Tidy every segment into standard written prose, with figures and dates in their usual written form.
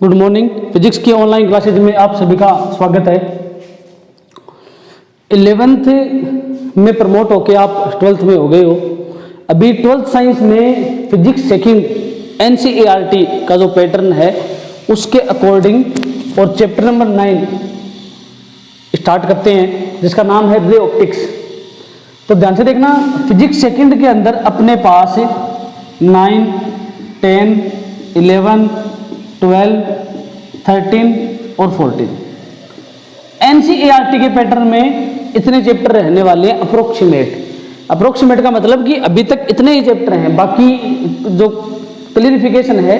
Good morning. Physics की online classes में आप सभी का स्वागत है। 11th में प्रमोट होके आप 12th में हो गए हो। अभी 12th साइंस में फिजिक्स सेकंड NCERT का जो पैटर्न है उसके अकॉर्डिंग और चैप्टर नंबर 9 स्टार्ट करते हैं, जिसका नाम है रे ऑप्टिक्स। तो ध्यान से देखना, फिजिक्स सेकंड के अंदर अपने पास 9, 10, 11, 12, 13 और 14 NCERT के पैटर्न में इतने चैप्टर रहने वाले हैं। अप्रोक्सीमेट का मतलब कि अभी तक इतने ही चैप्टर हैं, बाकी जो क्लियरिफिकेशन है,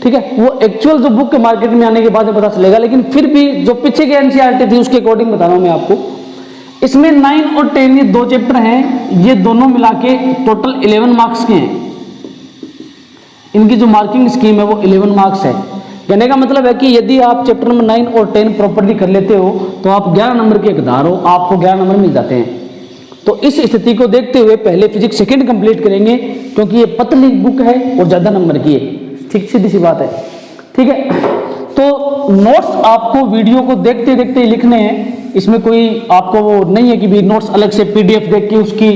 ठीक है, वो एक्चुअल जो बुक के मार्केट में आने के बाद में पता चलेगा। लेकिन फिर भी जो पीछे के NCERT थी उसके अकॉर्डिंग बता रहा हूं मैं आपको। इसमें 9 और 10 ये दो चैप्टर हैं, ये दोनों मिला के टोटल 11 मार्क्स के हैं। इनकी जो मार्किंग स्कीम है वो 11 मार्क्स है। कहने का मतलब है कि यदि आप चैप्टर नंबर 9 और 10 प्रॉपर्ली कर लेते हो तो आप 11 नंबर के हकदार हो, आपको 11 नंबर मिल जाते हैं। तो इस स्थिति को देखते हुए पहले फिजिक्स सेकंड कंप्लीट करेंगे, क्योंकि ये पतली बुक है और ज़्यादा नंबर की है। ठीक, सीधी सी बात है, ठीक है। तो नोट्स आपको वीडियो को देखते देखते ही लिखने हैं। इसमें कोई आपको वो नहीं है कि भी नोट्स अलग से PDF देख के उसकी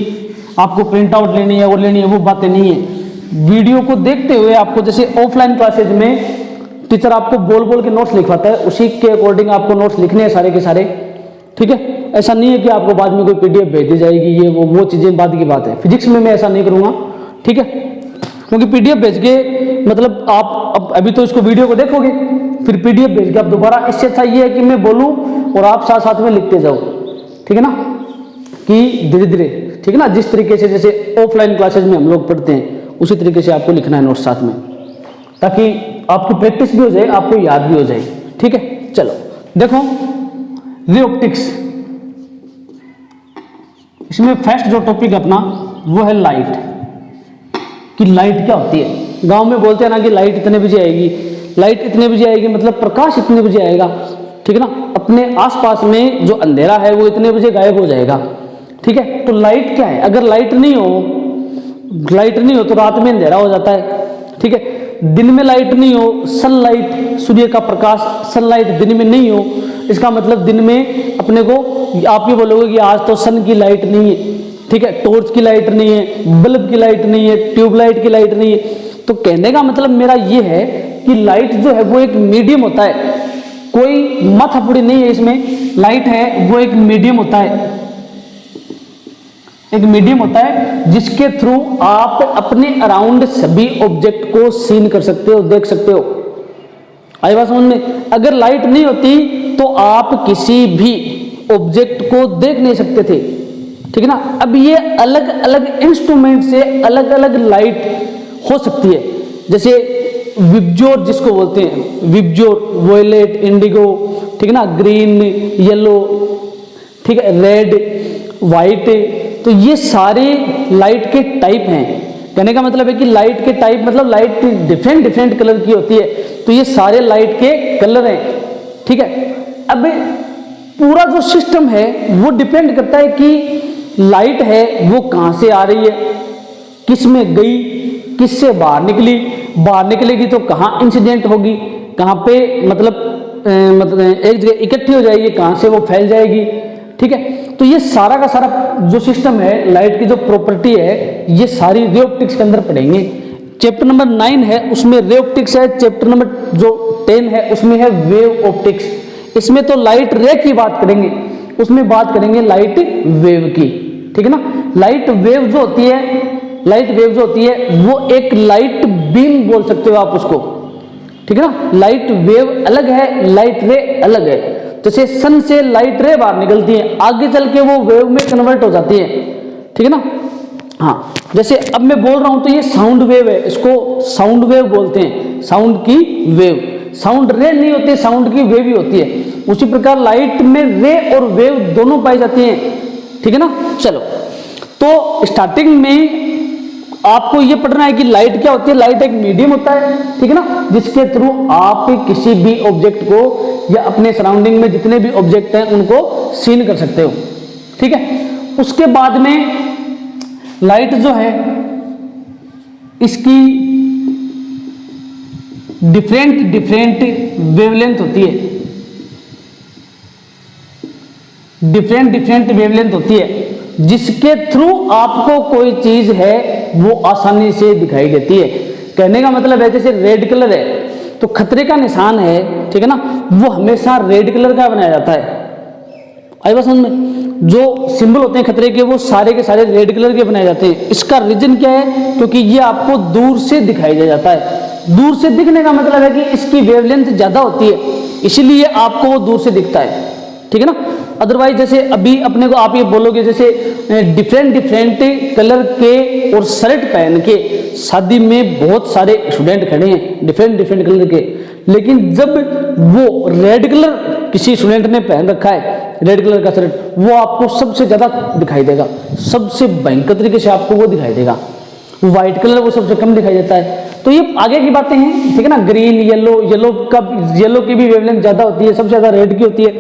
आपको प्रिंट आउट लेनी है और लेनी है, वो बातें नहीं है। वीडियो को देखते हुए आपको, जैसे ऑफलाइन क्लासेज में टीचर आपको बोल बोल के नोट्स लिखवाता है, उसी के अकॉर्डिंग आपको नोट्स लिखने हैं सारे के सारे, ठीक है। ऐसा नहीं है कि आपको बाद में कोई PDF भेज दी जाएगी, ये वो चीज़ें बाद की बात है। फिजिक्स में मैं ऐसा नहीं करूँगा, ठीक है, क्योंकि PDF भेज के मतलब आप अभी तो इसको वीडियो को देखोगे, फिर PDF भेज के आप दोबारा, इससे अच्छा ये है कि मैं बोलूँ और आप साथ साथ में लिखते जाओ, ठीक है ना, कि धीरे धीरे, ठीक है ना। जिस तरीके से जैसे ऑफलाइन क्लासेज में हम लोग पढ़ते हैं उसी तरीके से आपको लिखना है नोट्स साथ में, ताकि आपकी प्रैक्टिस भी हो जाए, आपको याद भी हो जाए, ठीक है। चलो देखो, रे ऑप्टिक्स, इसमें फर्स्ट जो टॉपिक अपना वो है लाइट, कि लाइट क्या होती है। गांव में बोलते हैं ना कि लाइट इतने बजे आएगी, लाइट इतने बजे आएगी मतलब प्रकाश इतने बजे आएगा, ठीक है ना। अपने आसपास में जो अंधेरा है वो इतने बजे गायब हो जाएगा, ठीक है। तो लाइट क्या है? अगर लाइट नहीं हो तो रात में अंधेरा हो जाता है, ठीक है। दिन में लाइट नहीं हो, सनलाइट, सूर्य का प्रकाश, सनलाइट दिन में नहीं हो, इसका मतलब दिन में अपने को, आप ये बोलोगे कि आज तो सन की लाइट नहीं है, ठीक है, टॉर्च की लाइट नहीं है, बल्ब की लाइट नहीं है, ट्यूबलाइट की लाइट नहीं है। तो कहने का मतलब मेरा ये है कि लाइट जो है वो एक मीडियम होता है, कोई माथापुड़ी नहीं है इसमें। लाइट है वो एक मीडियम होता है, एक मीडियम होता है जिसके थ्रू आप अपने अराउंड सभी ऑब्जेक्ट को सीन कर सकते हो, देख सकते हो। आई बात समझ में? अगर लाइट नहीं होती तो आप किसी भी ऑब्जेक्ट को देख नहीं सकते थे, ठीक है ना। अब ये अलग अलग इंस्ट्रूमेंट से अलग अलग लाइट हो सकती है, जैसे विबज्योर जिसको बोलते हैं, विबज्योर, वॉयलेट, इंडिगो, ठीक है ना, ग्रीन, येलो, ठीक है, रेड, वाइट। तो ये सारे लाइट के टाइप हैं। कहने का मतलब है कि लाइट के टाइप मतलब लाइट डिफरेंट कलर की होती है। तो ये सारे लाइट के कलर हैं, ठीक है। अब पूरा जो सिस्टम है वो डिपेंड करता है कि लाइट है वो कहां से आ रही है, किस में गई, किससे बाहर निकली, बाहर निकलेगी तो कहां इंसिडेंट होगी, कहां पे मतलब एक जगह इकट्ठी हो जाएगी, कहां से वो फैल जाएगी, ठीक है। तो ये सारा का सारा जो सिस्टम है, लाइट की जो प्रॉपर्टी है, ये सारी रे ऑप्टिक्स के अंदर पढ़ेंगे। चैप्टर नंबर 9 है उसमें रे ऑप्टिक्स है, चैप्टर नंबर जो 10 है उसमें है वेव ऑप्टिक्स। इसमें तो लाइट रे की बात करेंगे, उसमें बात करेंगे लाइट वेव की, ठीक है ना। लाइट वेव जो होती है वो एक लाइट बीम बोल सकते हो आप उसको, ठीक है ना। लाइट वेव अलग है, लाइट रे अलग है। जैसे सन से लाइट रे बाहर निकलती है, आगे चल के वो वेव में कन्वर्ट हो जाती है, ठीक है ना। हाँ, जैसे अब मैं बोल रहा हूं तो ये साउंड वेव है, इसको साउंड वेव बोलते हैं, साउंड की वेव। साउंड रे नहीं होती, साउंड की वेव ही होती है। उसी प्रकार लाइट में रे और वेव दोनों पाई जाती हैं, ठीक है ना। चलो, तो स्टार्टिंग में आपको ये पढ़ना है कि लाइट क्या होती है। लाइट एक मीडियम होता है, ठीक है ना, जिसके थ्रू आप किसी भी ऑब्जेक्ट को या अपने सराउंडिंग में जितने भी ऑब्जेक्ट हैं उनको सीन कर सकते हो, ठीक है। उसके बाद में लाइट जो है इसकी डिफरेंट डिफरेंट वेवलेंथ होती है, डिफरेंट डिफरेंट वेवलेंथ होती है, जिसके थ्रू आपको कोई चीज है वो आसानी से दिखाई देती है। कहने का मतलब है जैसे रेड कलर है तो खतरे का निशान है, ठीक है ना, वो हमेशा रेड कलर का बनाया जाता है। आई बात समझ में? जो सिंबल होते हैं खतरे के वो सारे के सारे रेड कलर के बनाए जाते हैं। इसका रीजन क्या है? क्योंकि ये आपको दूर से दिखाई दे जाता है। दूर से दिखने का मतलब है कि इसकी वेवलेंथ ज्यादा होती है, इसीलिए आपको वो दूर से दिखता है, ठीक है ना। अदरवाइज जैसे अभी अपने को आप ये बोलोगे जैसे डिफरेंट डिफरेंट कलर के और शर्ट पहन के शादी में बहुत सारे स्टूडेंट खड़े हैं डिफरेंट डिफरेंट कलर के, लेकिन जब वो रेड कलर किसी स्टूडेंट ने पहन रखा है रेड कलर का शर्ट, वो आपको सबसे ज्यादा दिखाई देगा, सबसे भयंकर तरीके से आपको वो दिखाई देगा। व्हाइट कलर वो सबसे कम दिखाई देता है। तो ये आगे की बातें हैं, ठीक है ना। ग्रीन येलो, येलो की भी वेवलेंथ ज्यादा होती है, सबसे ज्यादा रेड की होती है,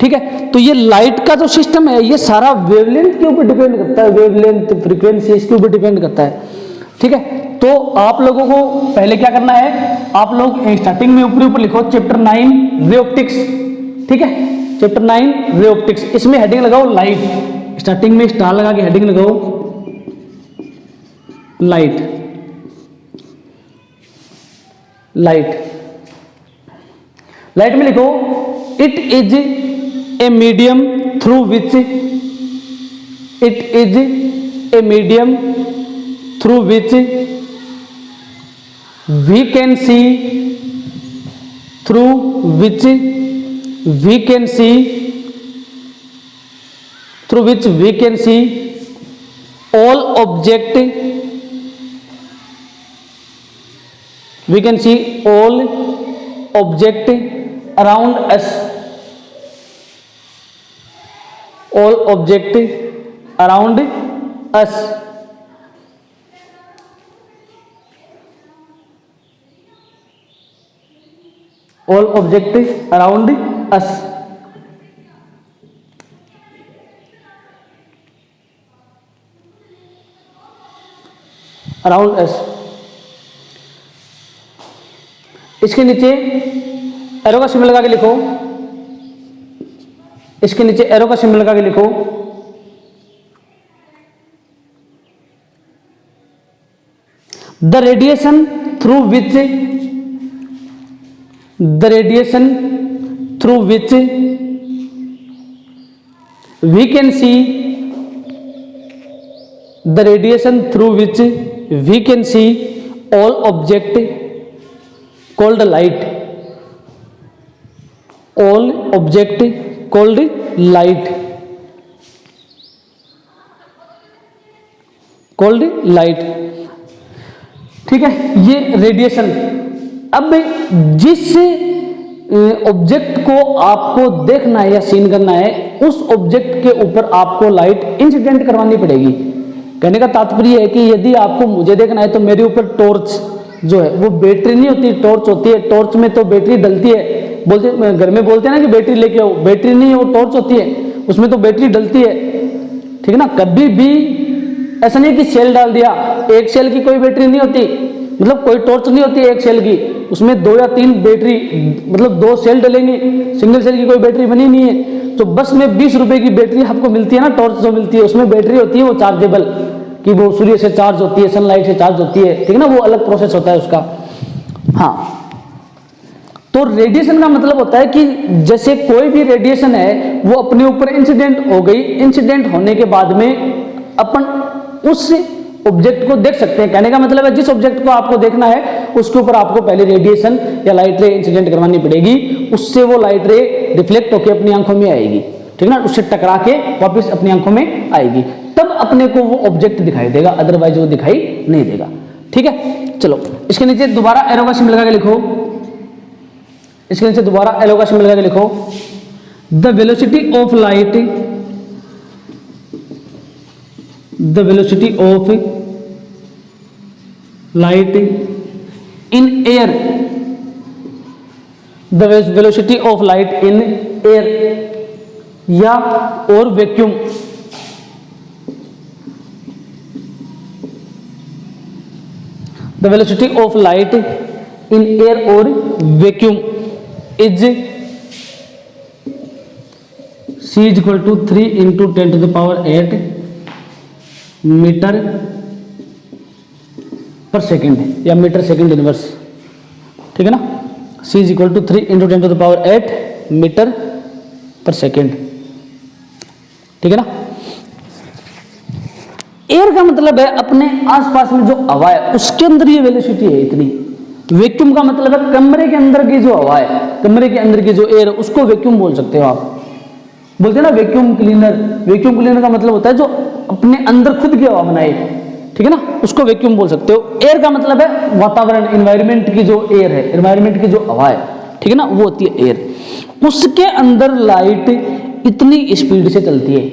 ठीक है। तो ये लाइट का जो सिस्टम है ये सारा वेवलेंथ के ऊपर डिपेंड करता है, वेवलेंथ फ्रीक्वेंसी इसके ऊपर डिपेंड करता है, ठीक है। तो आप लोगों को पहले क्या करना है, आप लोग स्टार्टिंग में ऊपर ऊपर लिखो चैप्टर 9 रे ऑप्टिक्स, ठीक है। चैप्टर 9 रे ऑप्टिक्स, इसमें हेडिंग लगाओ लाइट, स्टार्टिंग में स्टार लगा के हेडिंग लगाओ लाइट, लाइट। लाइट में लिखो it is a medium through which, it is a medium through which we can see, through which we can see, through which we can see all object, we can see all object around us, all object around us, all object around us, around us। इसके नीचे arrow का symbol लगा के लिखो, इसके नीचे arrow का symbol लगा के लिखो the radiation through which, the radiation through which we can see, the radiation through which we can see all object called light, all object called light, called light, ठीक है। ये रेडिएशन। अब जिस object को आपको देखना है या सीन करना है उस ऑब्जेक्ट के ऊपर आपको लाइट इंसिडेंट करवानी पड़ेगी। कहने का तात्पर्य है कि यदि आपको मुझे देखना है तो मेरे ऊपर टॉर्च जो है वो बैटरी नहीं होती, टॉर्च होती है। टॉर्च में तो बैटरी डलती है, बोलते घर में बोलते हैं ना कि बैटरी लेके आओ, बैटरी नहीं है वो टॉर्च होती है, उसमें तो बैटरी डलती है, ठीक है ना। कभी भी ऐसा नहीं कि सेल डाल दिया, एक सेल की कोई बैटरी नहीं होती, मतलब कोई टॉर्च नहीं होती एक सेल की, उसमें 2 या 3 बैटरी, मतलब 2 सेल डलेंगे, सिंगल सेल की कोई बैटरी बनी नहीं है। तो बस में 20 रुपए की बैटरी आपको मिलती है ना, टॉर्च जो मिलती है उसमें बैटरी होती है वो चार्जेबल, कि वो सूर्य से चार्ज होती है, सनलाइट से चार्ज होती है, ठीक है ना, वो अलग प्रोसेस होता है उसका। हाँ, तो रेडिएशन का मतलब होता है कि जैसे कोई भी रेडिएशन है वो अपने ऊपर इंसिडेंट हो गई, इंसिडेंट होने के बाद में अपन उस ऑब्जेक्ट को देख सकते हैं। कहने का मतलब है जिस ऑब्जेक्ट को आपको देखना है उसके ऊपर आपको पहले रेडिएशन या लाइट रे इंसिडेंट करवानी पड़ेगी, उससे वो लाइट रे रिफ्लेक्ट होकर अपनी आंखों में आएगी, ठीक है ना, उससे टकरा के वापस अपनी आंखों में आएगी, तब अपने को वो ऑब्जेक्ट दिखाई देगा, अदरवाइज वो दिखाई नहीं देगा, ठीक है। चलो इसके नीचे दोबारा एरो का सिंबल लगा के लिखो, इसके नीचे दोबारा एरो का सिंबल लगा के लिखो the velocity of light, the velocity of light in air, the velocity of light in air या और vacuum, the velocity of light in air और vacuum is C is equal to 3 into 10 to the power 8 metre per second या metre second inverse, ठीक है ना। C is equal to 3 into 10 to the power 8 metre per second, ठीक है ना। Air का मतलब है अपने आसपास में जो हवा है उसके अंदर ये वेलोसिटी है इतनी। वैक्यूम का मतलब है कमरे के अंदर की जो हवा है, कमरे के अंदर की जो एयर है उसको वैक्यूम बोल सकते हो आप। बोलते हैं ना वैक्यूम क्लीनर, वैक्यूम क्लीनर का मतलब होता है जो अपने अंदर खुद की हवा बनाए, ठीक है ना, उसको वैक्यूम बोल सकते हो। एयर का मतलब है वातावरण, एनवायरनमेंट की जो एयर है, एनवायरनमेंट की जो हवा है, ठीक है ना, वो होती है एयर। उसके अंदर लाइट इतनी स्पीड से चलती है,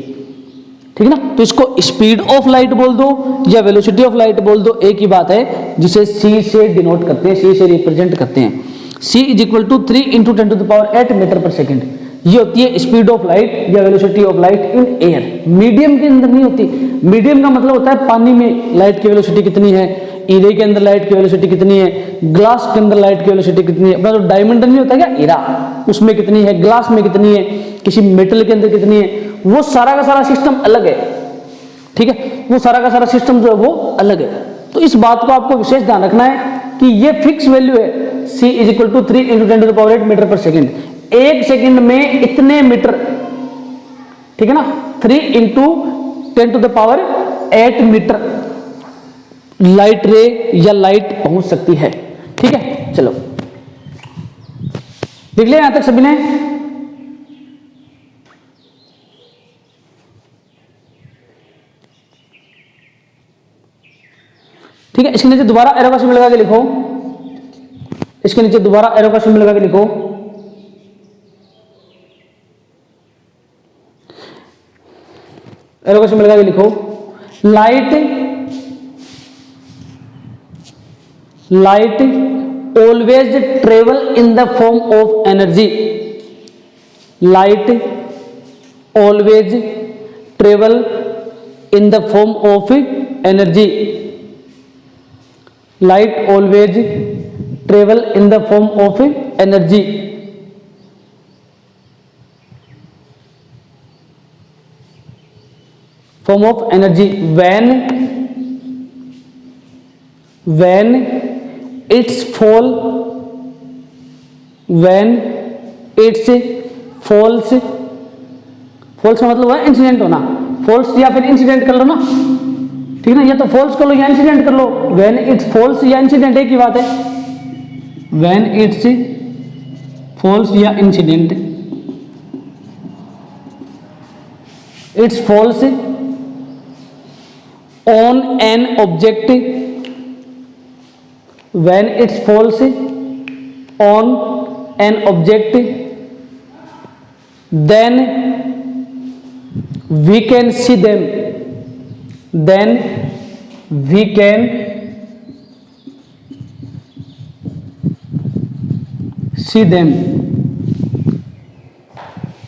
ठीक है ना। तो इसको स्पीड ऑफ लाइट बोल दो या वेलोसिटी ऑफ लाइट बोल दो, एक ही बात है, जिसे C से डिनोट करते हैं, C से रिप्रेजेंट करते हैं। C is equal to 3 into 10 to the power 8 metre per second, ये होती है स्पीड ऑफ लाइट या velocity of light in air. Medium के अंदर नहीं होती। मीडियम का मतलब होता है पानी में लाइट की वेलोसिटी कितनी है, हीरे के अंदर लाइट की वेलोसिटी कितनी है, ग्लास के अंदर लाइट की वेलोसिटी कितनी है। अपना जो डायमंड नहीं होता क्या हीरा, उसमें कितनी है, ग्लास में कितनी है, किसी मेटल के अंदर कितनी है, वो सारा का सारा सिस्टम अलग है, ठीक है। वो सारा का सारा सिस्टम जो है वो अलग है। तो इस बात को आपको विशेष ध्यान रखना है कि ये फिक्स वैल्यू है। C is equal to 3 into 10 to the power 8 metre per second. एक सेकेंड में इतने मीटर, ठीक है ना, 3 into 10 to the power 8 metre light ray या लाइट पहुंच सकती है, ठीक है। चलो देख लिया यहां तक सभी ने। ठीक है, इसके नीचे दोबारा एरो का सिंबल लगा के लिखो, इसके नीचे दोबारा एरो का सिंबल लगा के लिखो। एरो का सिंबल लगा के लिखो। Light always travel in the form of energy. Light always travel in the form of energy. Light always travel in the form of energy. Form of energy when it's fall falls का मतलब है incident होना। False या फिर incident कर लो ना, ठीक है ना, या तो फॉल्स कर लो या इंसिडेंट कर लो। when it's falls या इंसिडेंट एक ही बात है। when it's falls या incident, it's falls on an object। when it's falls on an object then we can see them। then we can see them,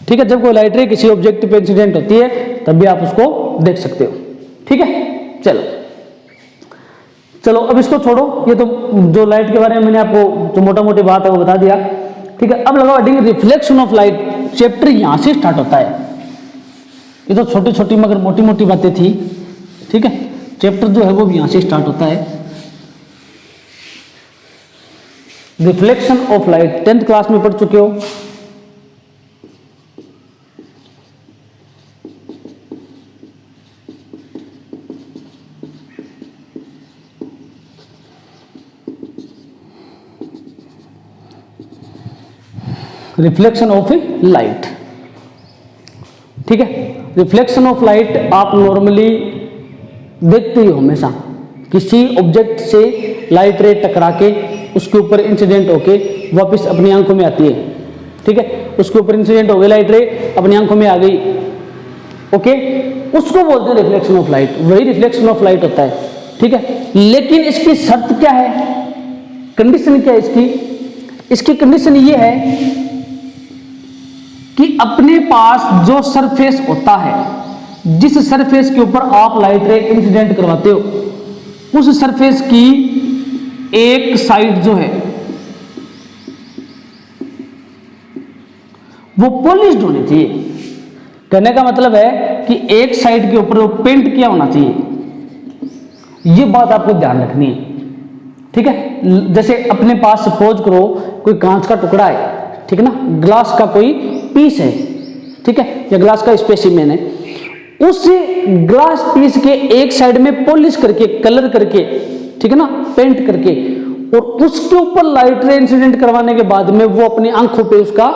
ठीक है। जब कोई लाइट रे किसी ऑब्जेक्ट पे इंसिडेंट होती है तब भी आप उसको देख सकते हो, ठीक है। चलो अब इसको छोड़ो, ये तो जो लाइट के बारे में मैंने आपको जो मोटा मोटी बात है वो बता दिया, ठीक है। अब लगाओ heading reflection of light. Chapter यहां से स्टार्ट होता है। ये तो छोटी छोटी मगर मोटी मोटी बातें थी, ठीक है। चैप्टर जो है वो भी यहां से स्टार्ट होता है। Reflection of light 10th class में पढ़ चुके हो। रिफ्लेक्शन ऑफ लाइट, ठीक है। रिफ्लेक्शन ऑफ लाइट आप नॉर्मली देखते ही हो हमेशा। किसी ऑब्जेक्ट से लाइट रे टकरा के उसके ऊपर इंसिडेंट होके वापस अपनी आंखों में आती है, ठीक है। उसके ऊपर इंसिडेंट हो गई लाइट रे, अपनी आंखों में आ गई, ओके, उसको बोलते हैं रिफ्लेक्शन ऑफ लाइट। वही रिफ्लेक्शन ऑफ लाइट होता है, ठीक है। लेकिन इसकी शर्त क्या है, कंडीशन क्या है इसकी? इसकी कंडीशन ये है कि अपने पास जो सरफेस होता है, जिस सरफेस के ऊपर आप लाइट रे इंसिडेंट करवाते हो, उस सरफेस की एक साइड जो है वो पॉलिश्ड होनी चाहिए। कहने का मतलब है कि एक साइड के ऊपर वो पेंट किया होना चाहिए, ये बात आपको ध्यान रखनी है, ठीक है। जैसे अपने पास सपोज करो कोई कांच का टुकड़ा है, ठीक है ना, ग्लास का कोई पीस है, ठीक है, या ग्लास का स्पेसिमेन है, उस ग्लास पीस के एक साइड में पॉलिश करके, कलर करके, ठीक है ना, पेंट करके, और उसके ऊपर लाइट रे इंसिडेंट करवाने के बाद में वो अपनी आंखों पे उसका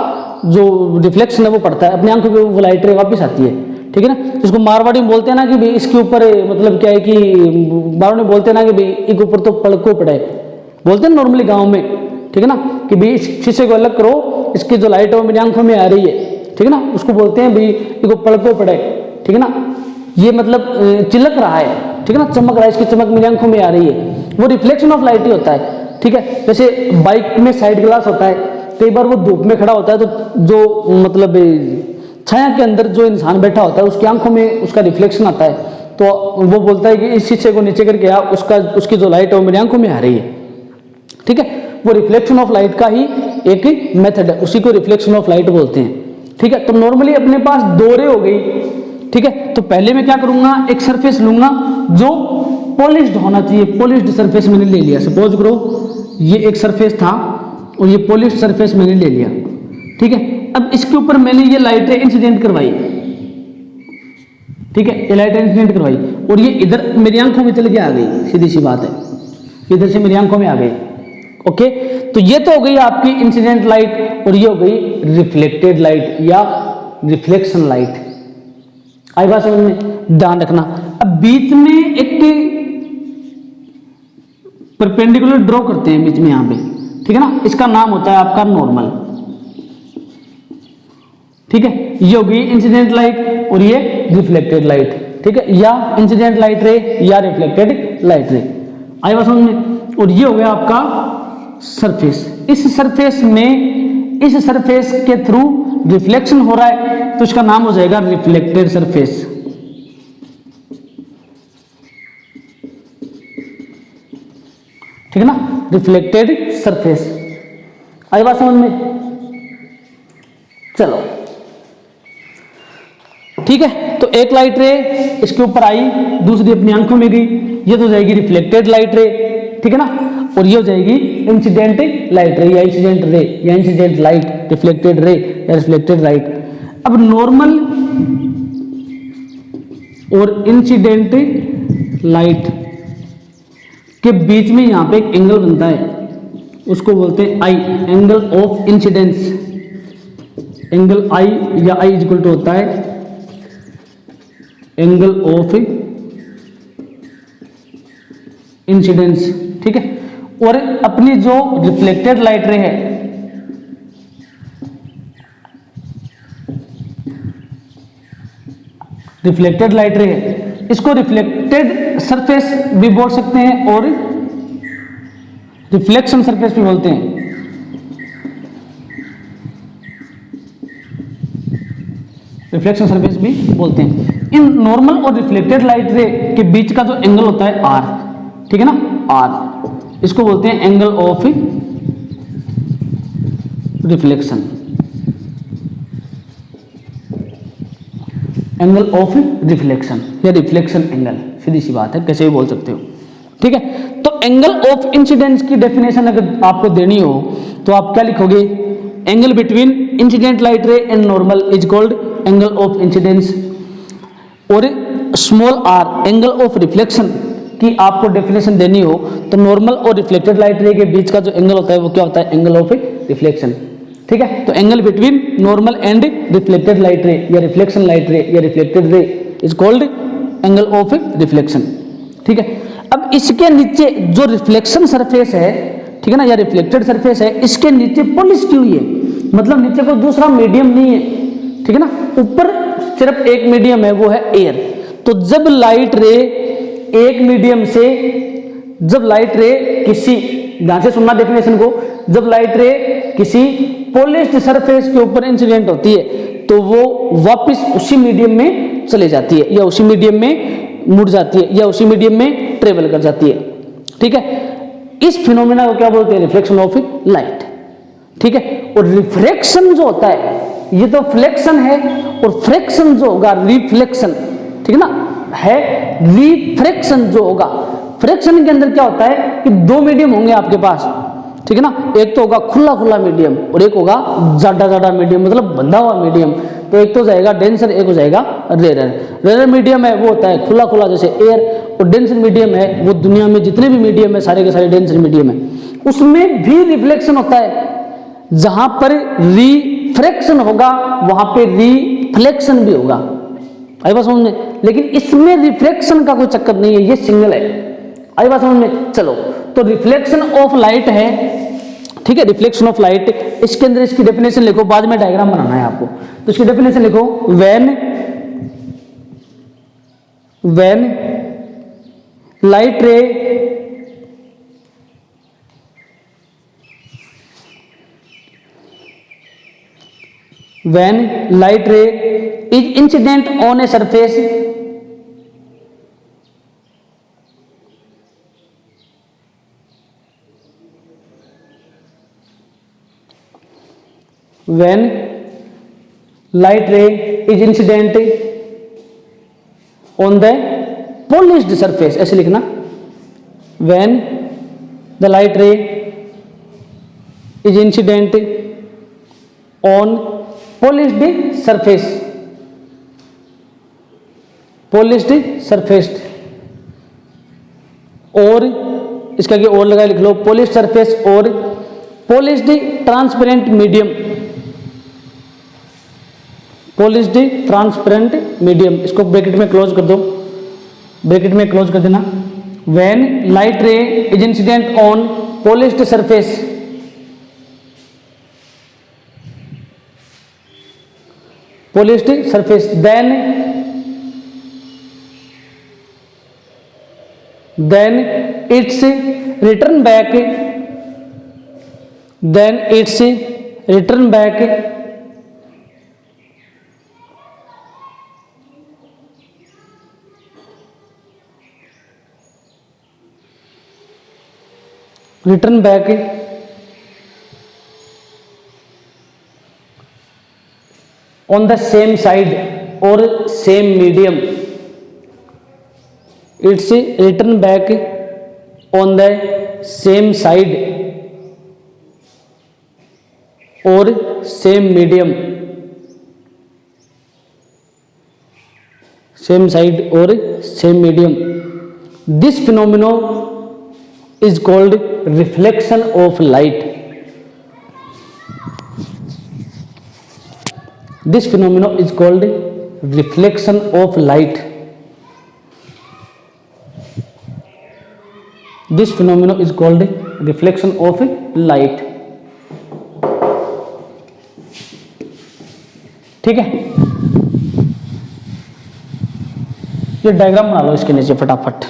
जो रिफ्लेक्शन है वो पड़ता है, अपनी आंखों पे वो लाइट रे वापस आती है, ठीक है ना। इसको मारवाड़ी में बोलते हैं ना कि भाई इसके ऊपर मतलब क्या है कि मारवाड़ी में बोलते हैं ना कि भाई इसके ऊपर तो पड़को पड़े, बोलते हैं नॉर्मली गाँव में, ठीक है ना, कि भाई इस शीशे को अलग करो, इसकी जो लाइट है वो मेरी आंखों में आ रही है, ठीक है ना, उसको बोलते हैं भाई इसको पड़को पड़े, ठीक है ना, ये मतलब चिलक रहा है, ठीक है ना, चमक रहा है, इसकी चमक मेरी आंखों में आ रही है, वो रिफ्लेक्शन ऑफ लाइट ही होता है, ठीक है। जैसे बाइक में साइड ग्लास होता है, कई बार वो धूप में खड़ा होता है तो जो मतलब छाया के अंदर जो इंसान बैठा होता है उसकी आंखों में उसका रिफ्लेक्शन आता है, तो वो बोलता है कि इस शीशे को नीचे करके आ, उसकी जो लाइट है वो मेरी आंखों में आ रही है, ठीक है। वो रिफ्लेक्शन ऑफ लाइट का ही एक मेथड है, उसी को रिफ्लेक्शन ऑफ लाइट बोलते हैं, ठीक है। तो नॉर्मली अपने पास दो रे हो गई, ठीक है। तो पहले मैं क्या करूंगा, एक सरफेस लूंगा जो पॉलिश्ड होना चाहिए, पॉलिश्ड सरफेस मैंने ले लिया, सपोज करो ये एक सरफेस था और ये पॉलिश्ड सरफेस मैंने ले लिया, ठीक है। अब इसके ऊपर मैंने ये लाइटें इंसिडेंट करवाई, ठीक है, ये लाइटें इंसिडेंट करवाई और ये इधर मेरी आंखों में चल के आ गई, सीधी सी बात है, इधर से मेरी आंखों में आ गई, ओके। तो ये तो हो गई आपकी इंसिडेंट लाइट और ये हो गई रिफ्लेक्टेड लाइट या रिफ्लेक्शन लाइट। आई बात समझ में, ध्यान रखना। अब बीच में एक परपेंडिकुलर ड्रॉ करते हैं बीच में यहां पे, ठीक है ना, इसका नाम होता है आपका नॉर्मल, ठीक है। ये होगी इंसिडेंट लाइट और ये रिफ्लेक्टेड लाइट, ठीक है, या इंसिडेंट लाइट रे या रिफ्लेक्टेड लाइट रे। आई बात समझ में। और ये हो गया आपका सरफेस, इस सरफेस में, इस सरफेस के थ्रू रिफ्लेक्शन हो रहा है तो इसका नाम हो जाएगा रिफ्लेक्टेड सरफेस, ठीक है ना, रिफ्लेक्टेड सरफेस। आई बात समझ में, चलो ठीक है। तो एक लाइट रे इसके ऊपर आई, दूसरी अपनी आंखों में गई, ये तो हो जाएगी रिफ्लेक्टेड लाइट रे, ठीक है ना, और ये हो जाएगी इंसिडेंट लाइट रे या इंसिडेंट रे या इंसिडेंट लाइट, रिफ्लेक्टेड रे या रिफ्लेक्टेड लाइट। अब नॉर्मल और इंसिडेंट लाइट के बीच में यहां पे एक एंगल बनता है, उसको बोलते हैं आई, एंगल ऑफ इंसिडेंस, एंगल आई या आई इज इक्वल टू होता है एंगल ऑफ इंसिडेंस, ठीक है। और अपनी जो रिफ्लेक्टेड लाइट रे है, रिफ्लेक्टेड लाइट रे है, इसको रिफ्लेक्टेड सरफेस भी बोल सकते हैं और रिफ्लेक्शन सरफेस भी बोलते हैं, रिफ्लेक्शन सरफेस भी बोलते हैं। इन नॉर्मल और रिफ्लेक्टेड लाइट रे के बीच का जो एंगल होता है आर, ठीक है ना, आर, इसको बोलते हैं angle of reflection, angle of reflection या रिफ्लेक्शन एंगल, सीधी सी बात है, कैसे भी बोल सकते हो, ठीक है। तो एंगल ऑफ इंसिडेंस की डेफिनेशन अगर आपको देनी हो तो आप क्या लिखोगे, angle between incident light ray and normal is called angle of incidence, और small r angle of reflection की आपको डेफिनेशन देनी हो तो नॉर्मल और रिफ्लेक्टेड लाइट रे के बीच का जो एंगल होता है वो क्या होता है, एंगल ऑफ रिफ्लेक्शन, ठीक है। तो angle between normal and reflected light ray या रिफ्लेक्शन लाइट रे या reflected ray is called angle of reflection, ठीक है। अब इसके नीचे जो रिफ्लेक्शन सरफेस है, ठीक है ना, या रिफ्लेक्टेड सरफेस है, इसके नीचे पॉलिश की हुई है, मतलब नीचे कोई दूसरा मीडियम नहीं है, ठीक है ना, ऊपर सिर्फ एक मीडियम है, वो है एयर। तो जब लाइट रे एक मीडियम से, जब लाइट रे किसी, ध्यान से सुनना डेफिनेशन को, जब लाइट रे किसी पॉलिश्ड सरफेस के ऊपर इंसिडेंट होती है तो वो वापस उसी मीडियम में चले जाती है या उसी मीडियम में मुड़ जाती है या उसी मीडियम में ट्रेवल कर जाती है, ठीक है। इस फिनोमेना को क्या बोलते हैं, रिफ्लेक्शन ऑफ लाइट, ठीक है। और रिफ्रैक्शन जो होता है, ये तो फ्लेक्शन है, और फ्रैक्शन जो होगा रिफ्लेक्शन, ठीक है ना, है रिफ्रैक्शन जो होगा। फ्रैक्शन के अंदर क्या होता है कि दो मीडियम होंगे आपके पास, ठीक है ना, एक तो होगा खुला खुला मीडियम और एक होगा जाडा जाडा मीडियम, मतलब बंधा हुआ मीडियम। तो एक तो जाएगा डेंसर, एक हो जाएगा रेयर। रेयर मीडियम है वो होता है खुला खुला जैसे एयर, और डेंसर मीडियम है वो दुनिया में जितने भी मीडियम है सारे के सारे डेंसर मीडियम है। उसमें भी रिफ्लेक्शन होता है, जहां पर रिफ्रैक्शन होगा वहां पे रिफ्लेक्शन भी होगा। आई बात समझ में? लेकिन इसमें रिफ्लेक्शन का कोई चक्कर नहीं है, ये सिंगल है। आई बात समझ में? चलो, तो रिफ्लेक्शन ऑफ लाइट है, ठीक है, रिफ्लेक्शन ऑफ लाइट। इसके अंदर इसकी डेफिनेशन लिखो, बाद में डायग्राम बनाना है आपको, तो इसकी डेफिनेशन लिखो, व्हेन लाइट रे when light ray is incident on a surface when light ray is incident on the polished surface, ऐसे लिखना, when the light ray is incident on polished surface, polished surface, और इसका आगे और लगा लिख लो, polished surface और polished transparent medium, polished transparent medium, इसको ब्रैकेट में क्लोज कर दो, ब्रैकेट में क्लोज कर देना। when light ray is incident on polished surface, polished surface, then its return back, then its return back return back on the same side or same medium, it's return back on the same side or same medium, same side or same medium. This phenomenon is called reflection of light. This phenomenon is called reflection of light. This phenomenon is called reflection of light. ठीक है, ये diagram बना लो इसके नीचे फटाफट।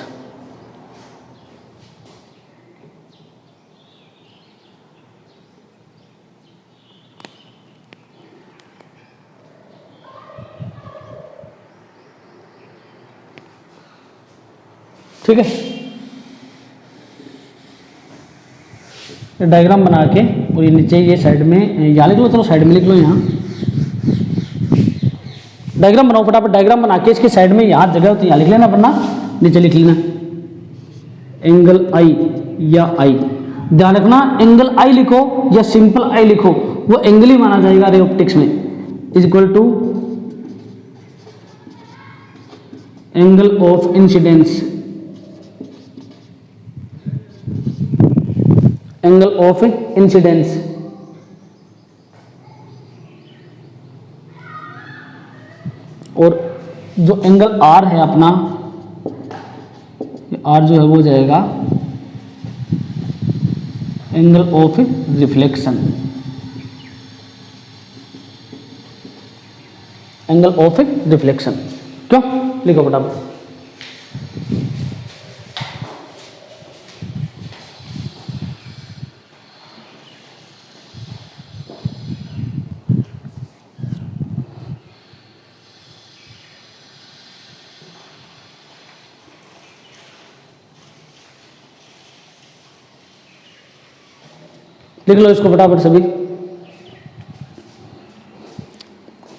ठीक है, diagram बना के और ये नीचे ये साइड में यहाँ लिख लो, चलो साइड में लिख लो, यहाँ डायग्राम बनाओ फटाफट। डायग्राम बना के इसके साइड में यहाँ जगह होती है, यहाँ लिख लेना, वरना नीचे लिख लेना एंगल आई या आई। ध्यान रखना, एंगल आई लिखो या सिंपल आई लिखो, वो एंगल ही माना जाएगा रे ऑप्टिक्स में, is equal to angle of incidence, angle of incidence. और जो एंगल आर है अपना, आर जो है वो जाएगा angle of reflection, angle of reflection. क्यों लिखो फटाफट। लिख लो इसको फटाफट सभी।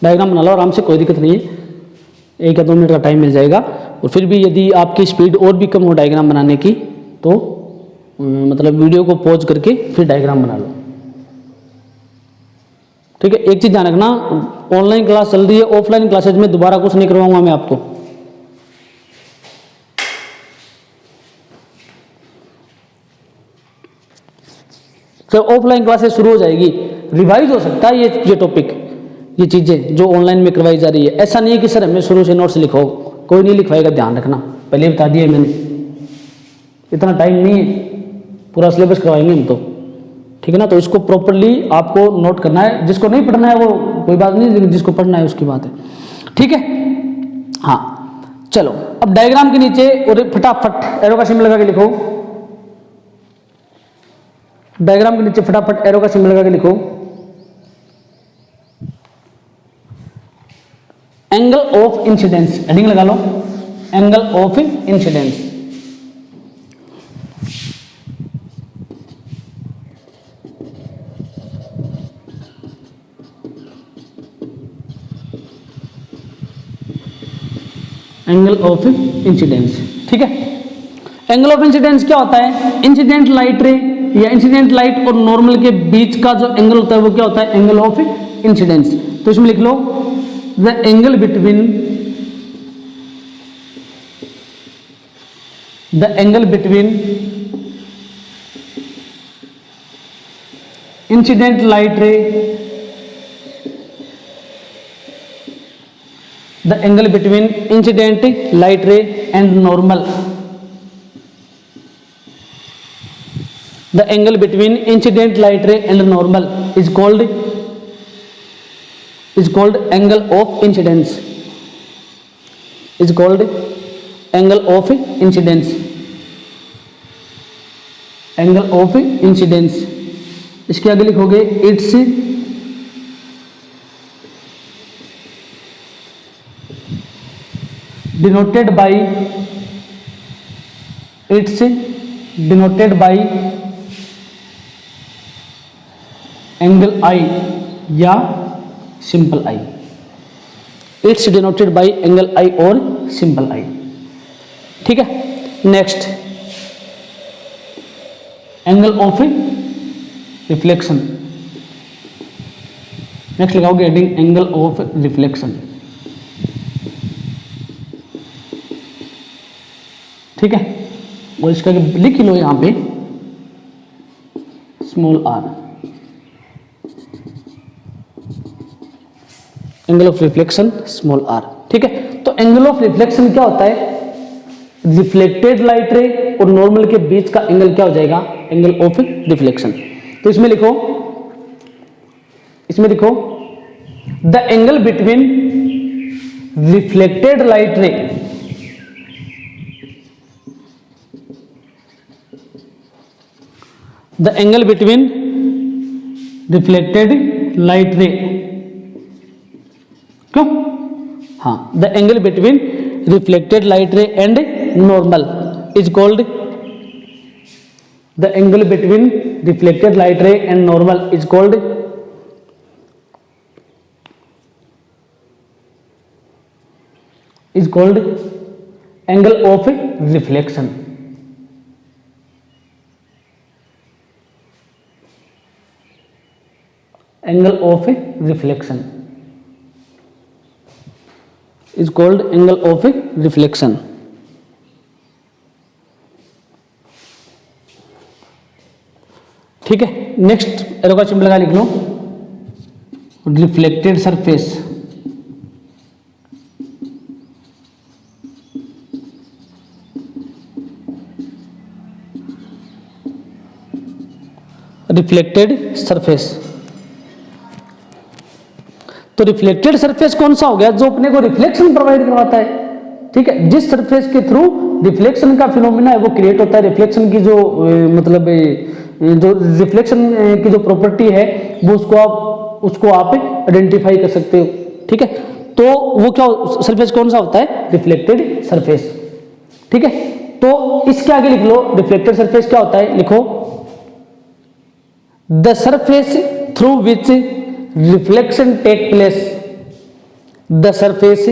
डायग्राम बना लो आराम से, कोई दिक्कत नहीं है, 1 या 2 मिनट का टाइम मिल जाएगा। और फिर भी यदि आपकी स्पीड और भी कम हो डायग्राम बनाने की तो मतलब वीडियो को पॉज करके फिर डायग्राम बना लो। ठीक है, एक चीज ध्यान रखना, ऑनलाइन क्लास चल रही है, ऑफलाइन क्लासेज में दोबारा कुछ नहीं करवाऊंगा मैं आपको। जब ऑफलाइन क्लासेस शुरू हो जाएगी रिवाइज हो सकता है ये टॉपिक, ये चीजें जो ऑनलाइन में करवाई जा रही है। ऐसा नहीं है कि सर हमें शुरू से नोट्स लिखो, कोई नहीं लिखवाएगा, ध्यान रखना, पहले बता दिया मैंने, इतना टाइम नहीं है, पूरा सिलेबस करवाएंगे हम तो। ठीक है ना, तो इसको प्रॉपरली आपको नोट करना है, जिसको नहीं पढ़ना है वो कोई बात नहीं, लेकिन जिसको पढ़ना है उसकी बात है। ठीक है, हाँ चलो अब डायग्राम के नीचे और फटाफट एरो का सिंबल लगा के लिखो, डायग्राम के नीचे फटाफट एरो का सिंबल लगा के लिखो, एंगल ऑफ इंसिडेंस, हेडिंग लगा लो, angle of incidence. Angle of incidence, ठीक है। एंगल ऑफ इंसिडेंस क्या होता है? इंसिडेंट लाइट रे या इंसिडेंट लाइट और नॉर्मल के बीच का जो एंगल होता है वो क्या होता है? Angle of incidence. तो इसमें लिख लो the angle between incident light ray, the angle between incident light ray and normal, the angle between incident light ray and normal is called angle of incidence, is called angle of incidence, angle of incidence। इसके आगे लिखोगे it's denoted by angle I या simple I, it's denoted by angle I और simple I। ठीक है, next angle of reflection, next लगाओगे heading angle of reflection. ठीक है, और इसका लिख लो यहां पे small r, angle of reflection small r। ठीक है, तो एंगल ऑफ रिफ्लेक्शन क्या होता है? रिफ्लेक्टेड लाइट रे और नॉर्मल के बीच का एंगल क्या हो जाएगा? Angle of reflection. तो इसमें लिखो the angle between reflected light ray the angle between reflected light ray, क्यों? हाँ, the angle between reflected light ray and normal is called, the angle between reflected light ray and normal is called angle of reflection। angle of reflection is called angle of reflection। ठीक है, next arrow का symbol लगा लिख लो reflected surface. Reflected surface, तो reflected surface कौन सा हो गया? जो अपने को रिफ्लेक्शन प्रोवाइड करवाता है। ठीक है, जिस सरफेस के थ्रू रिफ्लेक्शन का फिनोमेना है वो क्रिएट होता है, रिफ्लेक्शन की जो मतलब जो रिफ्लेक्शन की जो प्रॉपर्टी है वो उसको आप आइडेंटिफाई कर सकते हो। ठीक है, तो वो क्या सरफेस कौन सा होता है? Reflected surface. ठीक है, तो इसके आगे लिख लो रिफ्लेक्टेड सरफेस क्या होता है, लिखो the surface through which reflection take place, the surface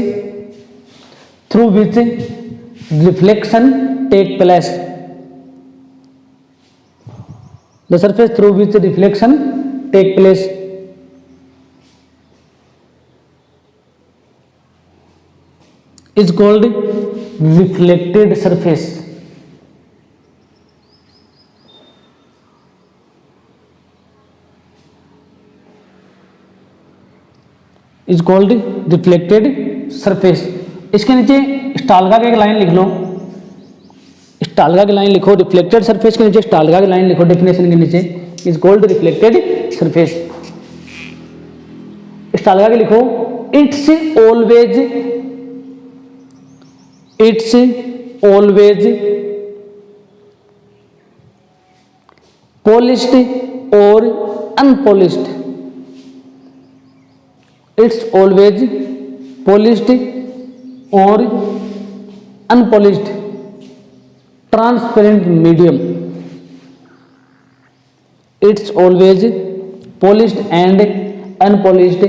through which reflection take place, the surface through which reflection take place, is called reflected surface, is called reflected surface. इसके नीचे स्टालगा की एक line लिख लो, स्टालगा की लाइन लिखो, reflected surface के नीचे स्टालगा की लाइन लिखो डेफिनेशन के नीचे, इज कॉल्ड रिफ्लेक्टेड सरफेस। स्टालगा की लिखो, इट्स ऑलवेज पॉलिश्ड और अनपॉलिश्ड, इट्स ऑलवेज पॉलिश्ड और unpolished transparent medium, it's always polished and unpolished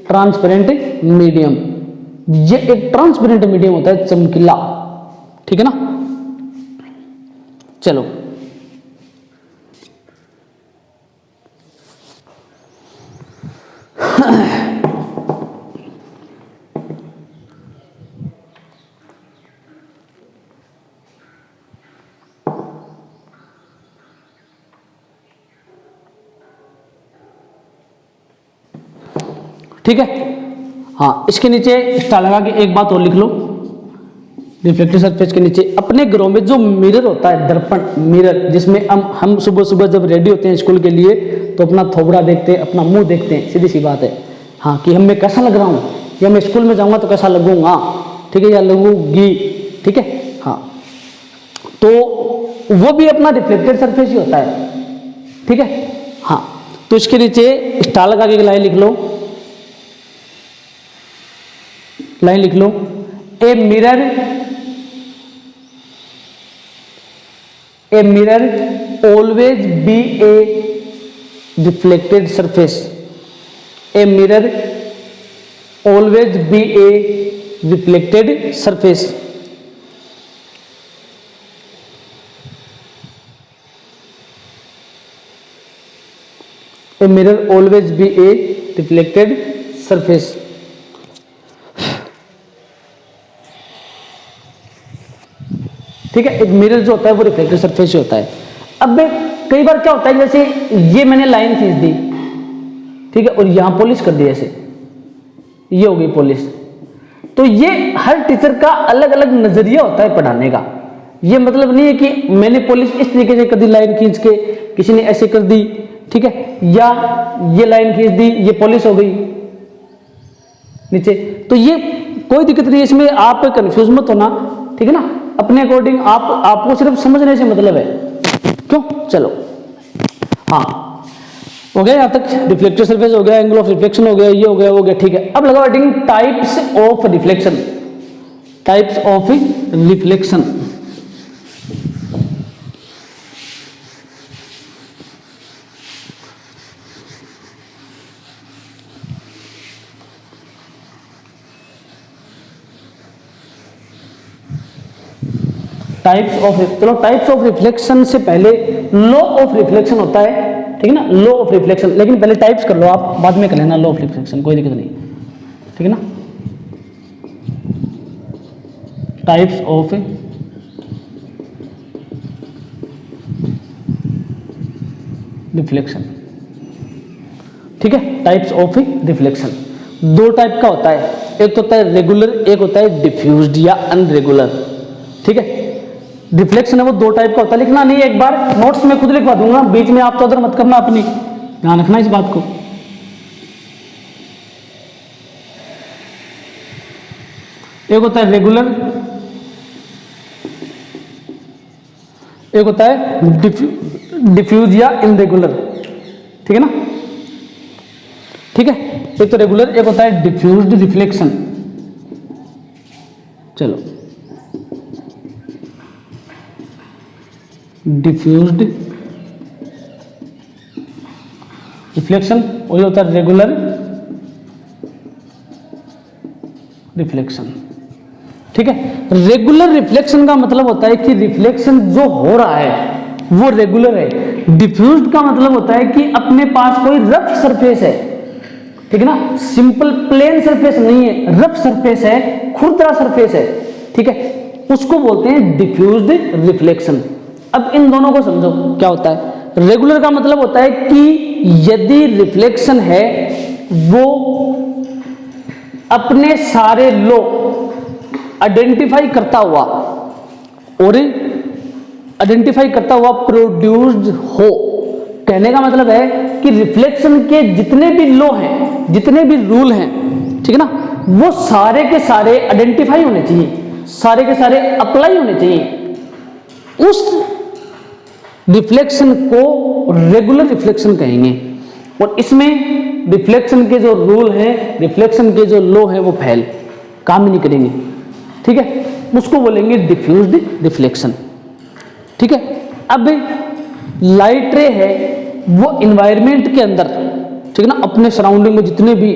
transparent medium. ये एक ट्रांसपेरेंट मीडियम होता है, चमकीला, ठीक है ना। चलो ठीक है। हाँ, इसके नीचे स्टार लगा के एक बात और लिख लो, रिफ्लेक्टिव सरफेस के नीचे अपने घरों में जो मिरर होता है, दर्पण मिरर, जिसमें हम सुबह सुबह जब रेडी होते हैं स्कूल के लिए तो अपना थोबड़ा देखते हैं, अपना मुंह देखते हैं, सीधी सी बात है। हाँ, कि हम मैं कैसा लग रहा हूँ, या मैं स्कूल में जाऊँगा तो कैसा लगूंगा, ठीक है, या लगूंगी, ठीक है। हाँ, तो वो भी अपना रिफ्लेक्टेड सरफेस ही होता है, ठीक है। हाँ, तो इसके नीचे स्टार लगा के लाइन लिख लो, लाइन लिख लो, a mirror always be a reflected surface, a mirror always be a reflected surface. A mirror always be a reflected surface. ठीक है, एक मिरर जो होता है वो रिफ्लेक्टिव सरफेस ही होता है। अब कई बार क्या होता है, जैसे ये मैंने लाइन खींच दी, ठीक है, और यहां पॉलिश कर दी, ऐसे ये हो गई पॉलिश। तो ये हर टीचर का अलग अलग नजरिया होता है पढ़ाने का। ये मतलब नहीं है कि मैंने पॉलिश इस तरीके से कर दी, लाइन खींच के, किसी ने ऐसे कर दी, ठीक है, या ये लाइन खींच दी, ये पॉलिश हो गई नीचे। तो ये कोई दिक्कत नहीं है, इसमें आप कंफ्यूज मत होना, ठीक है ना। अपने अकॉर्डिंग आपको सिर्फ समझने से मतलब है, क्यों। चलो, हाँ, हो गया यहां तक। रिफ्लेक्टिव सरफेस हो गया, एंगल ऑफ रिफ्लेक्शन हो गया, ये हो गया, वो हो गया, ठीक है। अब लगाओ heading types of reflection, types of reflection. Types of, चलो टाइप्स ऑफ रिफ्लेक्शन से पहले लॉ ऑफ रिफ्लेक्शन होता है, ठीक है ना, लॉ ऑफ रिफ्लेक्शन। लेकिन पहले टाइप्स कर लो आप, बाद में कर लेना लॉ ऑफ रिफ्लेक्शन, कोई दिक्कत नहीं, ठीक है ना। टाइप्स ऑफ रिफ्लेक्शन, ठीक है। टाइप्स ऑफ रिफ्लेक्शन दो टाइप का होता है, एक होता है रेगुलर, एक होता है डिफ्यूज्ड या अनरेगुलर, ठीक है। रिफ्लेक्शन है वो दो टाइप का होता है, लिखना नहीं, एक बार नोट्स में खुद लिखवा दूंगा, बीच में आप चौधर मत करना, अपनी ध्यान रखना इस बात को। एक होता है रेगुलर, एक होता है डिफ्यूज या इनरेगुलर, ठीक है ना, ठीक है। एक तो रेगुलर, एक होता है डिफ्यूज्ड रिफ्लेक्शन। चलो, डिफ्यूज्ड रिफ्लेक्शन, वही होता है रेगुलर रिफ्लेक्शन। ठीक है, रेगुलर रिफ्लेक्शन का मतलब होता है कि रिफ्लेक्शन जो हो रहा है वो रेगुलर है। डिफ्यूज्ड का मतलब होता है कि अपने पास कोई रफ सरफेस है, ठीक है ना, सिंपल प्लेन सरफेस नहीं है, रफ सरफेस है, खुरदरा सरफेस है, ठीक है, उसको बोलते हैं डिफ्यूज्ड रिफ्लेक्शन। अब इन दोनों को समझो क्या होता है। रेगुलर का मतलब होता है कि यदि रिफ्लेक्शन है वो अपने सारे लो आइडेंटिफाई करता हुआ और आइडेंटिफाई करता हुआ प्रोड्यूस्ड हो। कहने का मतलब है कि रिफ्लेक्शन के जितने भी लॉ हैं, जितने भी रूल हैं, ठीक है ना, वो सारे के सारे आइडेंटिफाई होने चाहिए, सारे के सारे अप्लाई होने चाहिए। उस रिफ्लेक्शन को रेगुलर रिफ्लेक्शन कहेंगे। और इसमें रिफ्लेक्शन के जो रूल हैं, रिफ्लेक्शन के जो लॉ हैं वो फेल, काम ही नहीं करेंगे, ठीक है, उसको बोलेंगे डिफ्यूज्ड रिफ्लेक्शन। ठीक है, अब लाइट रे है वो एनवायरनमेंट के अंदर, ठीक है ना, अपने सराउंडिंग में जितने भी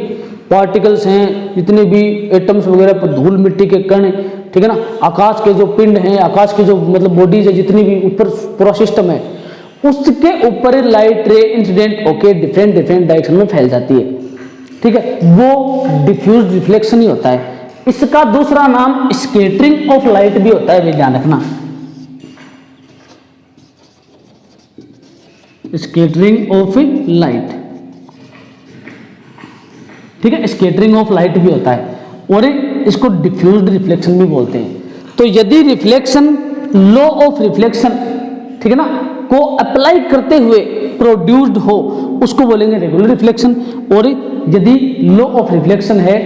पार्टिकल्स हैं, जितने भी एटम्स वगैरह पर धूल मिट्टी के कण, ठीक है ना, आकाश के जो पिंड हैं, आकाश के जो मतलब बॉडीज है, जितनी भी ऊपर पूरा सिस्टम है, उसके ऊपर लाइट रे इंसिडेंट होके डिफरेंट डिफरेंट डायरेक्शन में फैल जाती है। ठीक है, वो डिफ्यूज रिफ्लेक्शन ही होता है। इसका दूसरा नाम स्कैटरिंग ऑफ लाइट भी होता है, ध्यान रखना, स्कैटरिंग ऑफ लाइट। ठीक है, स्कैटरिंग ऑफ लाइट भी होता है और इसको डिफ्यूज्ड रिफ्लेक्शन भी बोलते हैं। तो यदि रिफ्लेक्शन लॉ ऑफ रिफ्लेक्शन, ठीक है ना, को अप्लाई करते हुए प्रोड्यूस्ड हो, उसको बोलेंगे रेगुलर रिफ्लेक्शन। और यदि लॉ ऑफ रिफ्लेक्शन है,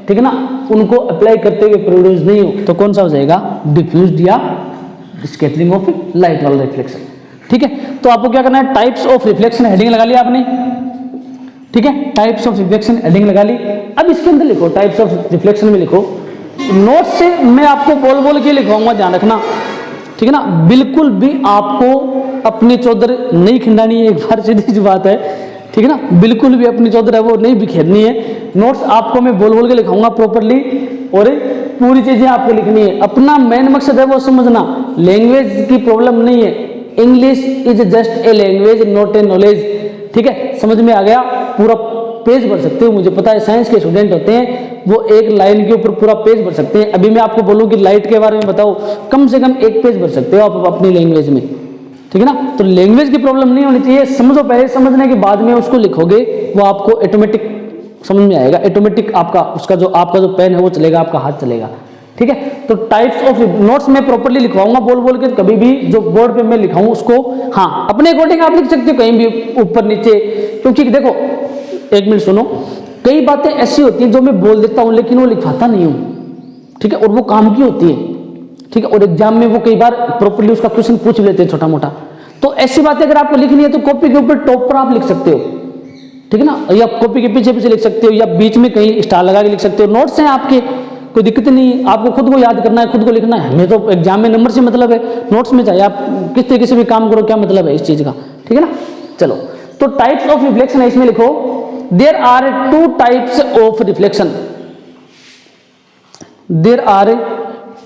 ठीक है ना, उनको अप्लाई करते हुए प्रोड्यूस नहीं हो, तो कौन सा हो जाएगा, डिफ्यूज्ड या स्कैटरिंग ऑफ लाइट वाला रिफ्लेक्शन। ठीक है, तो आपको क्या करना है, टाइप्स ऑफ रिफ्लेक्शन हेडिंग लगा लिया आपने, ठीक है, टाइप्स ऑफ रिफ्लेक्शन हेडिंग लगा ली। अब इसके अंदर लिखो, टाइप्स ऑफ रिफ्लेक्शन में लिखो, नोट से मैं आपको बोल बोल के लिखवाऊंगा, ध्यान रखना, ठीक है ना, बिल्कुल भी आपको अपनी चौधर नहीं खिंडानी है, एक बार सीधी सी बात है, ठीक है ना, बिल्कुल भी अपनी चौधर है वो नहीं बिखेरनी है। नोट्स आपको मैं बोल बोल के लिखाऊंगा प्रॉपरली और पूरी चीजें आपको लिखनी है। अपना मेन मकसद है वो समझना, लैंग्वेज की प्रॉब्लम नहीं है, English is just a language not a knowledge. ठीक है, समझ में आ गया, पूरा पेज भर सकते हो, मुझे पता है साइंस के स्टूडेंट होते हैं वो एक लाइन के ऊपर पूरा पेज भर सकते हैं। अभी मैं आपको बोलूं कि लाइट के बारे में बताओ, कम से कम एक पेज भर सकते हो आप अपनी लैंग्वेज में, ठीक है ना। तो लैंग्वेज की प्रॉब्लम नहीं होनी चाहिए, समझो पहले, समझने के बाद में उसको लिखोगे वो आपको ऑटोमेटिक समझ में आएगा, ऑटोमेटिक आपका उसका जो आपका जो पेन है वो चलेगा, आपका हाथ चलेगा। ठीक है, तो टाइप्स ऑफ नोट्स में प्रॉपर्ली लिखवाऊंगा बोल बोल के, कभी भी जो बोर्ड पे मैं लिखाऊं उसको, हाँ, अपने अकॉर्डिंग आप लिख सकते हो कहीं भी ऊपर नीचे, क्योंकि देखो एक मिनट सुनो, कई बातें ऐसी होती हैं जो मैं बोल देता हूं लेकिन वो लिखवाता नहीं हूं, ठीक है, और वो काम की होती है, ठीक है, और एग्जाम में वो कई बार प्रॉपर्ली उसका क्वेश्चन पूछ लेते हैं छोटा मोटा। तो ऐसी बातें अगर आपको लिखनी है तो कॉपी के ऊपर टॉप पर आप लिख सकते हो, ठीक है ना, या कॉपी के पीछे पीछे लिख सकते हो, या बीच में कहीं स्टार लगा के लिख सकते हो। नोट्स हैं आपके, कोई दिक्कत नहीं है, आपको खुद को याद करना है, खुद को लिखना है, हमें तो एग्जाम में नंबर से मतलब है, नोट्स में चाहिए आप किस तरीके से भी काम करो, क्या मतलब है इस चीज का, ठीक है ना। चलो, तो टाइप्स ऑफ रिफ्लेक्शन है, इसमें लिखो, there are two types of reflection, there are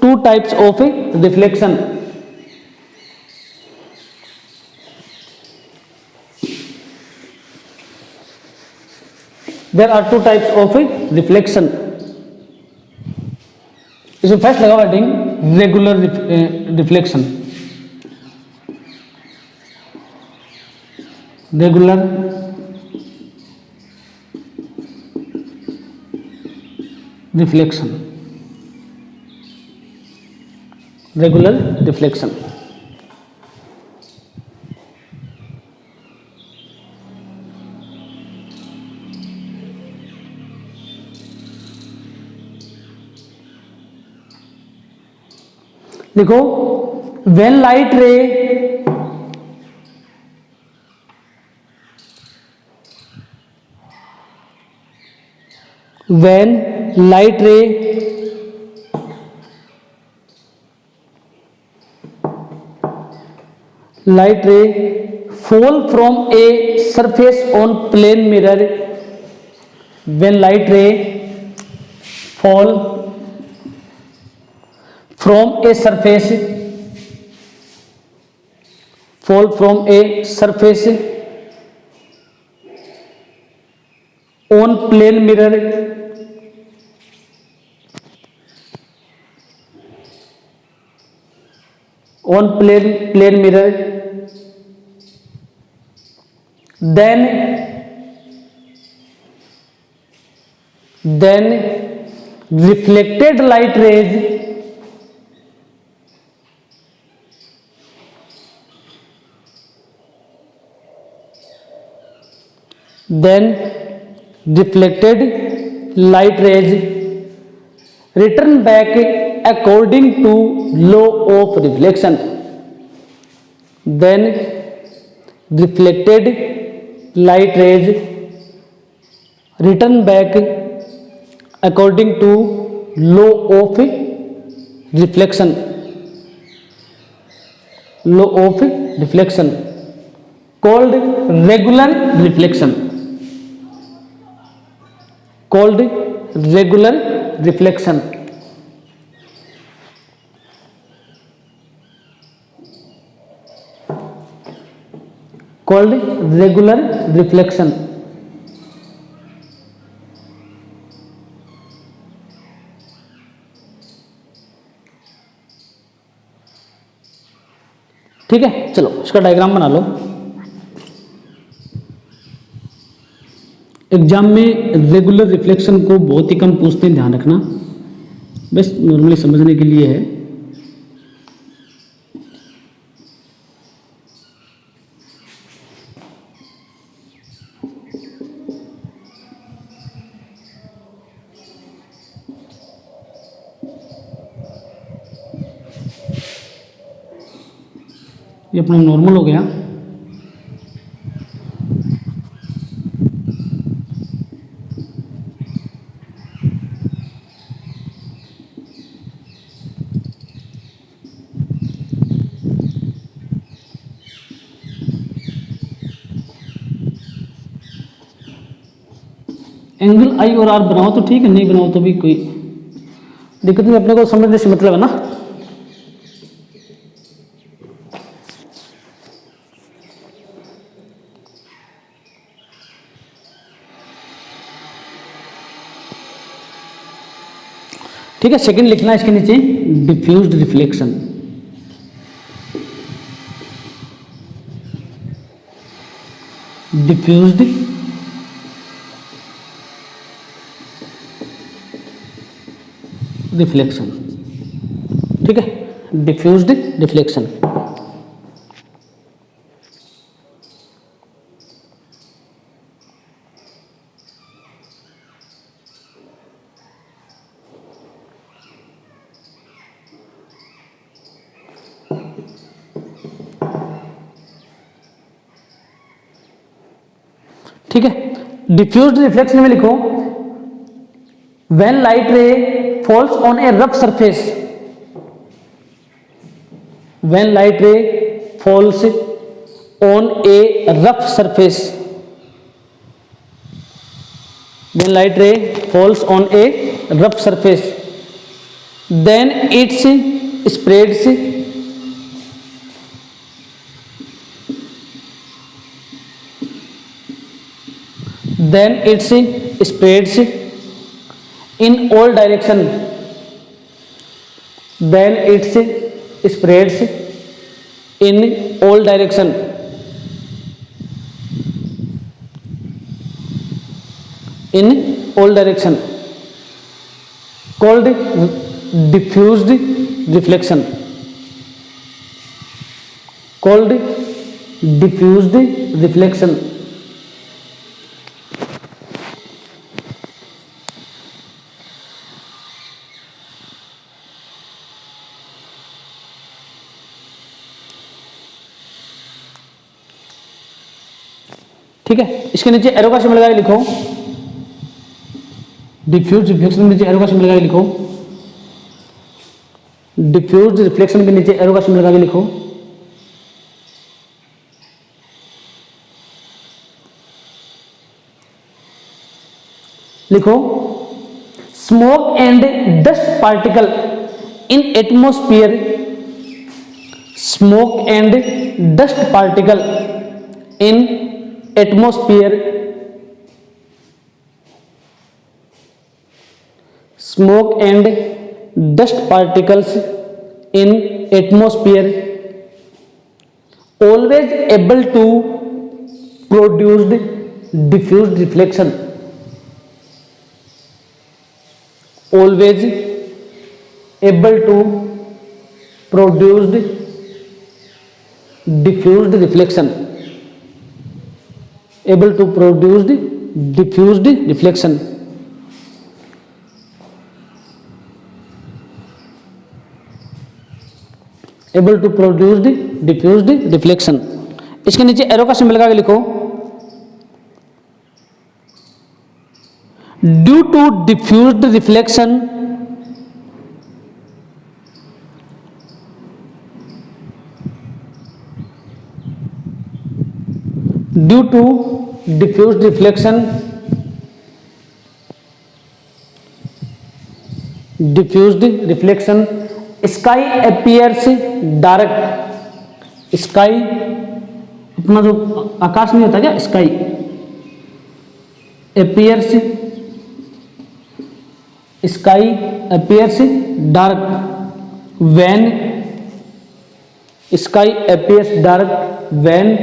two types of reflection. There are two types of reflection. इसमें फर्स्ट लगा हुआ heading regular reflection, regular reflection, regular reflection. देखो, when light ray fall from a surface on plane mirror, when light ray fall from a surface, fall from a surface on plane mirror, on plane mirror, then reflected light rays return back according to law of reflection. Then reflected light rays return back according to law of reflection. Law of reflection called regular reflection. Called regular reflection. Called regular reflection. ठीक है, चलो इसका diagram बना लो। Exam में regular reflection को बहुत ही कम पूछते हैं, ध्यान रखना, बस नॉर्मली समझने के लिए है। ये अपना नॉर्मल हो गया। एंगल आई और आर बनाओ तो ठीक है, नहीं बनाओ तो भी कोई दिक्कत नहीं, अपने को समझने से मतलब है ना। ठीक है, सेकंड लिखना है इसके नीचे डिफ्यूज्ड रिफ्लेक्शन। डिफ्यूज्ड रिफ्लेक्शन, ठीक है, डिफ्यूज्ड रिफ्लेक्शन। ठीक है, डिफ्यूज्ड रिफ्लेक्शन में लिखो when light ray falls on a rough surface, when light ray falls on a rough surface, when light ray falls on a rough surface, then its spreads then it spreads in all direction, then it spreads in all direction, in all direction, called diffused reflection, called diffused reflection। ठीक है, इसके नीचे arrow का symbol लगा के लिखो, diffuse reflection के नीचे एरो का सिंबल लगा के लिखो, डिफ्यूज रिफ्लेक्शन के नीचे एरो का सिंबल लगा के लिखो। लिखो smoke and dust particle in atmosphere smoke and dust particle in atmosphere smoke and dust particles in atmosphere always able to produce diffused reflection, always able to produce diffused reflection, able to produce diffused reflection, able to produce diffused reflection। इसके नीचे arrow का symbol लगा के लिखो, due to diffused reflection due to diffused reflection diffused reflection sky appears dark, sky अपना जो आकाश नहीं होता क्या, sky appears, sky appears dark when, sky appears dark when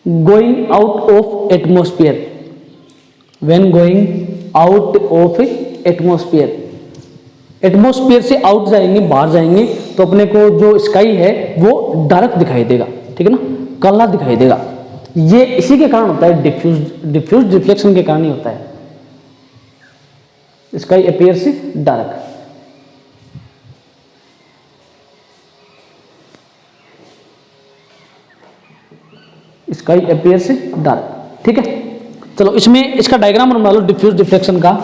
going out of atmosphere, when going out of atmosphere. Atmosphere से out जाएंगे, बाहर जाएंगे तो अपने को जो स्काई है वो डार्क दिखाई देगा, ठीक है ना, काला दिखाई देगा। ये इसी के कारण होता है, डिफ्यूज रिफ्लेक्शन के कारण ही होता है, sky appears dark. Sky appears dark, ठीक है। चलो इसमें इसका डायग्राम बना लो डिफ्यूज रिफ्लेक्शन का।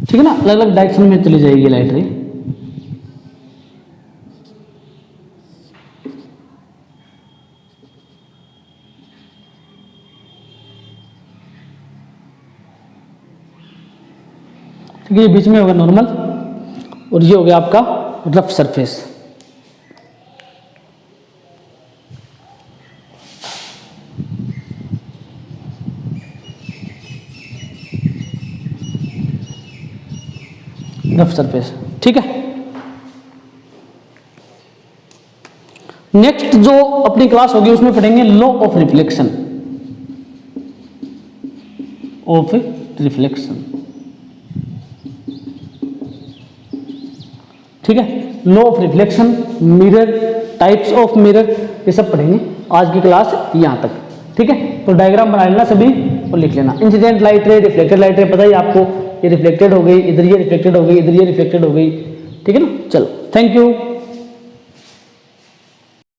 ठीक है ना, अलग अलग डायरेक्शन में चली जाएगी लाइट रे। ठीक है, ये बीच में होगा नॉर्मल और ये हो गया आपका रफ सरफेस। रफ सरफेस, ठीक है। नेक्स्ट जो अपनी क्लास होगी उसमें पढ़ेंगे law of reflection, of reflection, ठीक है। Law of reflection, mirror, types of mirror, ये सब पढ़ेंगे आज की क्लास यहां तक, ठीक है। तो डायग्राम बना लेना सभी और लिख लेना। इंसिडेंट लाइट रे, रिफ्लेक्टेड लाइट रे, पता ही आपको, ये रिफ्लेक्टेड हो गई, इधर ये रिफ्लेक्टेड हो गई, इधर ये रिफ्लेक्टेड हो गई, ठीक है ना। चलो, थैंक यू।